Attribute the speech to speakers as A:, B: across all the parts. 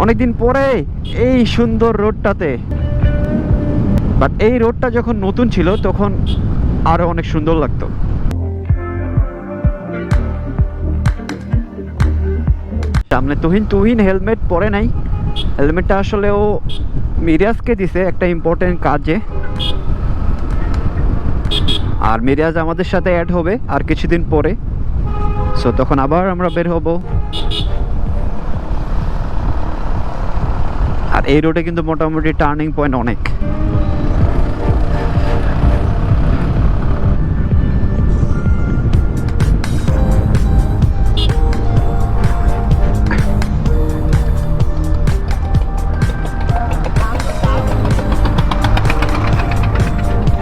A: অনেকদিন পরে এই সুন্দর রোডটাতে। বাট এই রোডটা যখন নতুন ছিল তখন আরো অনেক সুন্দর লাগতো। সামনে তুহিন হেলমেট পরে নাই। হেলমেটটা আসলে ও মিরাজকে দিছে একটা ইম্পর্টেন্ট কাজে। আর মিরাজ আমাদের সাথে অ্যাড হবে আর কিছুদিন পরে, সো তখন আবার আমরা বের হব। আর এই রোডে কিন্তু মোটামুটি টার্নিং পয়েন্ট অনেক।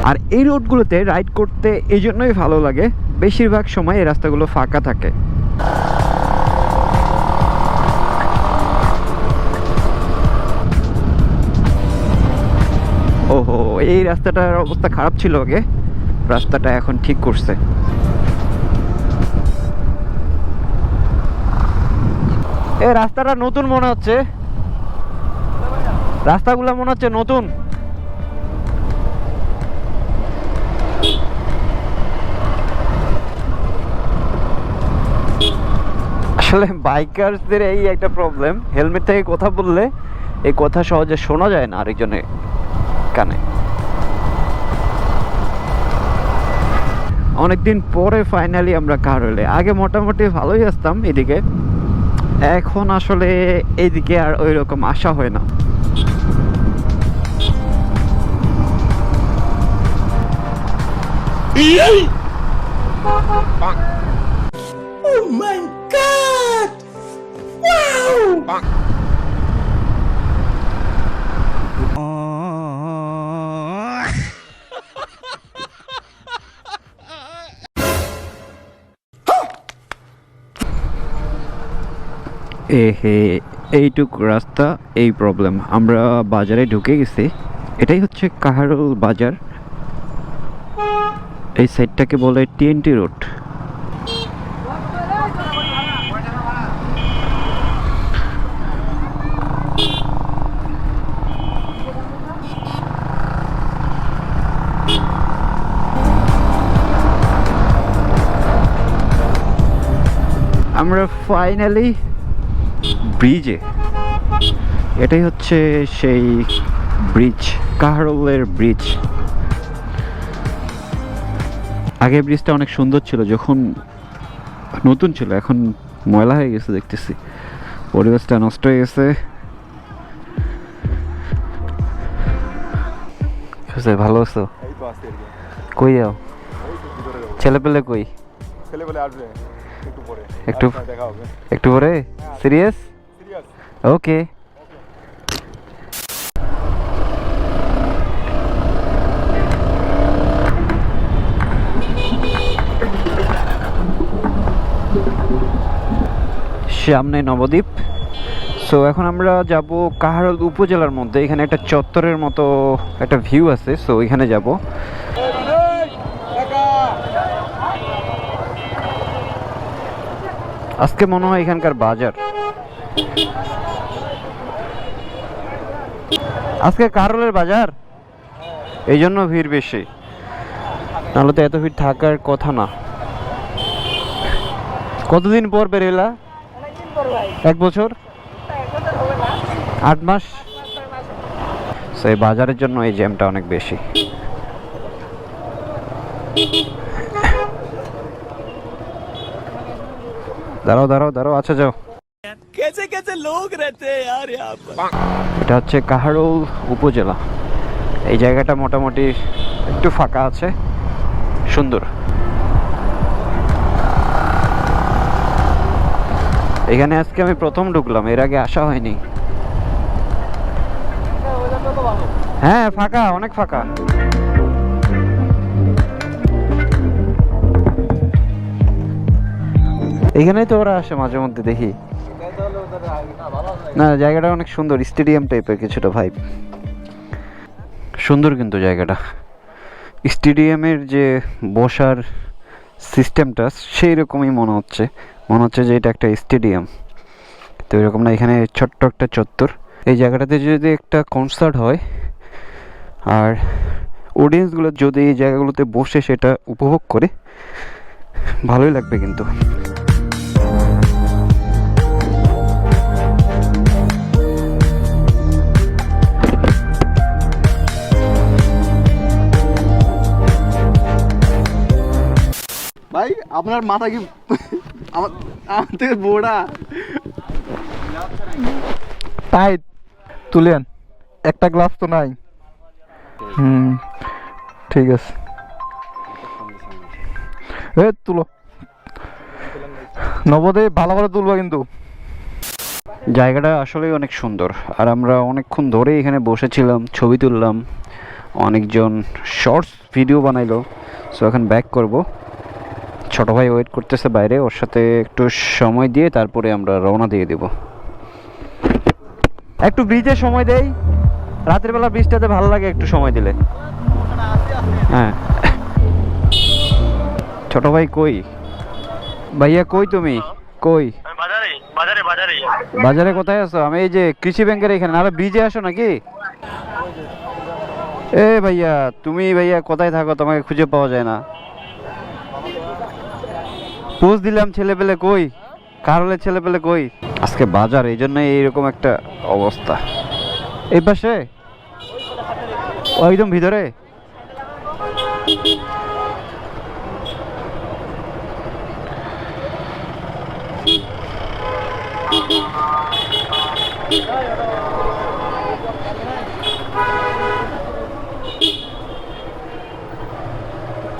A: আর এই রোডগুলোতে রাইড করতে এই জন্যই ভালো লাগে, বেশিরভাগ সময় এই রাস্তাগুলো ফাঁকা থাকে। ওহো, এই রাস্তাটার অবস্থা খারাপ ছিল আগে, রাস্তাটা এখন ঠিক করছে। এই রাস্তাটা নতুন মনে হচ্ছে, রাস্তাগুলো মনে হচ্ছে নতুন। আসলে বাইকারদের এই একটা প্রবলেম, হেলমেট থেকে কথা বললে এই কথা সহজে শোনা যায় না আরেকজনের কানে। অনেকদিন পরে ফাইনালি আমরা কারোলে। আগে মোটামুটি ভালোই আসতাম এদিকে, এখন আসলে এইদিকে আর ওই রকম আসা হয় না।
B: Oh my God! Wow!
A: এইটুক রাস্তা এই প্রবলেম। আমরা বাজারে ঢুকে গেছি, এটাই হচ্ছে কাহারোল বাজার। এই সাইডটাকে বলে টিএনটি রোড। আমরা ফাইনালি ব্রিজে। এটাই হচ্ছে সেই ব্রিজ, কাহারোলের ব্রিজ। আগে ব্রিজটা অনেক সুন্দর ছিল যখন নতুন ছিল, এখন ময়লা হয়ে গেছে দেখতেছি, পরিবেশটা নষ্ট হয়ে গেছে। ভালো আছো? কই যাও? ছেলে পেলে কই? একটু পরে? সিরিয়াস? ওকে। সামনে নবদ্বীপ। সো এখন আমরা যাব কাহারোল উপজেলার মধ্যে। এখানে একটা চত্বরের মতো একটা ভিউ আছে, সো এখানে যাব। আজকে মনে হয় এখানকার বাজার, আজকে কাহারোলের বাজার, এই জন্য ভিড় বেশি, নাহলে তো এত ভিড় থাকার কথা না। কতদিন পর বেরোলা? 1 বছর, 8 মাস। সেই বাজারের জন্য এই জ্যামটা অনেক বেশি। দাঁড়াও, আচ্ছা যাও।
B: कैसे कैसे लोग रहते हैं यार यहाँ पर।
A: এটা হচ্ছে কাহারোল উপজেলা। এই জায়গাটা মোটামুটি একটু ফাঁকা আছে, সুন্দর। এখানে আজকে আমি প্রথম ঢুকলাম, এর আগে আসা হয়নি। হ্যাঁ ফাঁকা, অনেক ফাঁকা। এখানেই তো ওরা আসে মাঝে মধ্যে দেখি। না জায়গাটা অনেক সুন্দর, স্টেডিয়াম টাইপের কিছুটা ভাইব। সুন্দর কিন্তু জায়গাটা, স্টেডিয়ামের যে বসার সিস্টেমটা সেই রকমই মনে হচ্ছে যে এটা একটা স্টেডিয়াম। তো এরকম না, এখানে ছোট্ট একটা চত্বর, এই জায়গাটাতে যদি একটা কনসার্ট হয় আর অডিয়েন্সগুলো যদি এই জায়গাগুলোতে বসে সেটা উপভোগ করে, ভালোই লাগবে কিন্তু।
C: ভাই আপনার মাথা কি আমার আমার থেকে বোড়া টাইট তুলেন, একটা গ্লাস তো নাই। ঠিক আছে, তুলো নবদ্বীপ ভালো করে তুলবা কিন্তু।
A: জায়গাটা আসলেই অনেক সুন্দর, আর আমরা অনেকক্ষণ ধরে এখানে বসেছিলাম, ছবি তুললাম, অনেকজন শর্টস ভিডিও বানাইলো। সো এখন ব্যাক করব, ছোট ভাই ওয়েট করতেছে বাইরে, ওর সাথে একটু সময় দিয়ে তারপরে আমরা রওনা দিয়ে দেব। একটু ব্রিজে সময় দেই, রাতের বেলা ব্রিজটাতে ভালো লাগে একটু সময় দিলে। হ্যাঁ ছোট ভাই কই, ভাইয়া কই তুমি, কই? বাজারে কোথায় আছো? আমি এই যে কৃষি ব্যাংকের এখানে, নাহলে ব্রিজে আসো নাকি? এ ভাইয়া তুমি, ভাইয়া কোথায় থাকো? তোমাকে খুঁজে পাওয়া যায় না। পোস্ট দিলাম, ছেলে পেলে কই? কার হলে ছেলে পেলে কই? আজকে বাজার, এই জন্য এইরকম একটা অবস্থা। এই পাশে একদম ভিতরে।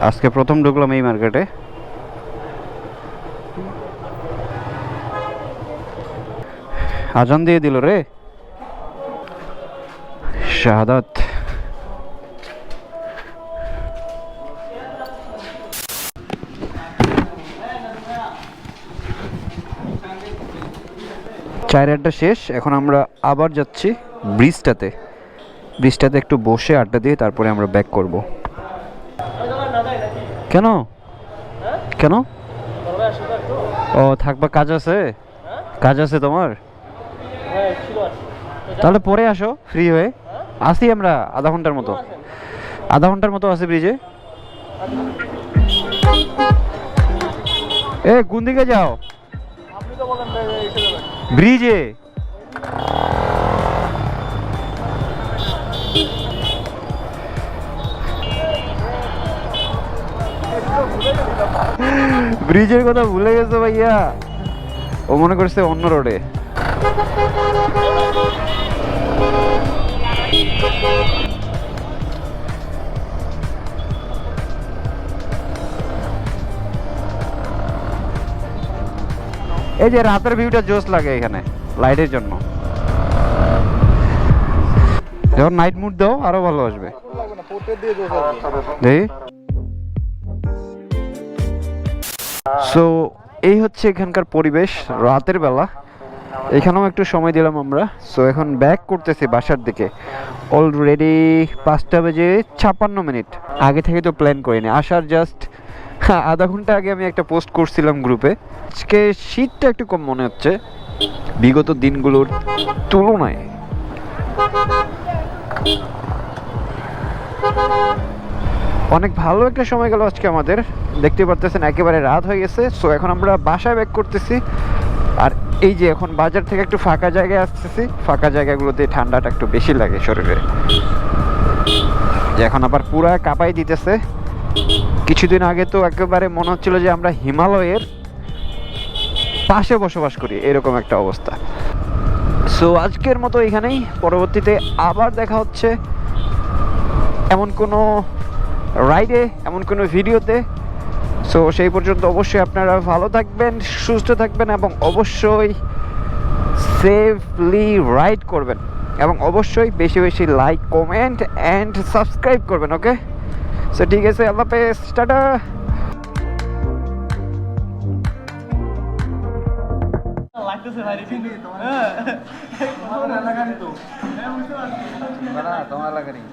A: আজকে প্রথম ঢুকলাম এই মার্কেটে। আজান দিয়ে দিল রে, শাহাদাত। চায়ের আড্ডা শেষ, এখন আমরা আবার যাচ্ছি ব্রিজটাতে। ব্রিজটাতে একটু বসে আড্ডা দিয়ে তারপরে আমরা ব্যাক করব। কেন কেন? ও থাকবা, কাজ আছে? কাজ আছে তোমার? তাহলে পরে আসো ফ্রি হয়ে। আসি আমরা আধা ঘন্টার মতো, আধা ঘন্টার মতো আসি ব্রিজে। এ কোন দিকে যাও? ব্রিজে। ব্রিজের কথা ভুলে গেছো ভাইয়া, ও মনে করছে অন্য রোডে। এই যে রাতের ভিউটা জোস লাগে এখানে লাইটের জন্য। যখন নাইট মুড দাও আরো ভালো আসবে। দেখি। সো এই হচ্ছে এখানকার পরিবেশ রাতের বেলা। এখানেও একটু সময় দিলাম আমরা। সো এখন ব্যাক করতেছি বাসার দিকে। অলরেডি 5:56 আগে থেকে তো প্ল্যান করিনি আসার, জাস্ট আধা ঘন্টা আগে আমি একটা পোস্ট করছিলাম গ্রুপে। আজকে শীতটা একটু কম মনে হচ্ছে বিগত দিনগুলোর তুলনায়। অনেক ভালো একটা সময় গেল আজকে আমাদের, দেখতে পারতেছেন একেবারে রাত হয়ে গেছে। সো এখন আমরা বাসায় ব্যাক করতেছি। আর এই যে এখন বাজার থেকে একটু ফাঁকা জায়গায় আসতেছি, ফাঁকা জায়গাগুলোতে ঠান্ডাটা একটু বেশি লাগে শরীরে। এখন আবার পুরা কাঁপাই দিতেছে। কিছুদিন আগে তো একেবারে মনে হচ্ছিল যে আমরা হিমালয়ের পাশে বসবাস করি, এরকম একটা অবস্থা। সো আজকের মতো এখানেই, পরবর্তীতে আবার দেখা হচ্ছে এমন কোনো রাইডে, এমন কোনো ভিডিওতে। সো সেই পর্যন্ত অবশ্যই আপনারা ভালো থাকবেন, সুস্থ থাকবেন এবং অবশ্যই সেফলি রাইড করবেন, এবং অবশ্যই বেশি বেশি লাইক, কমেন্ট অ্যান্ড সাবস্ক্রাইব করবেন। ওকে, সো ঠিক আছে, আল্লাহ হাফেজ, টাটা। তোমার এলাকারই।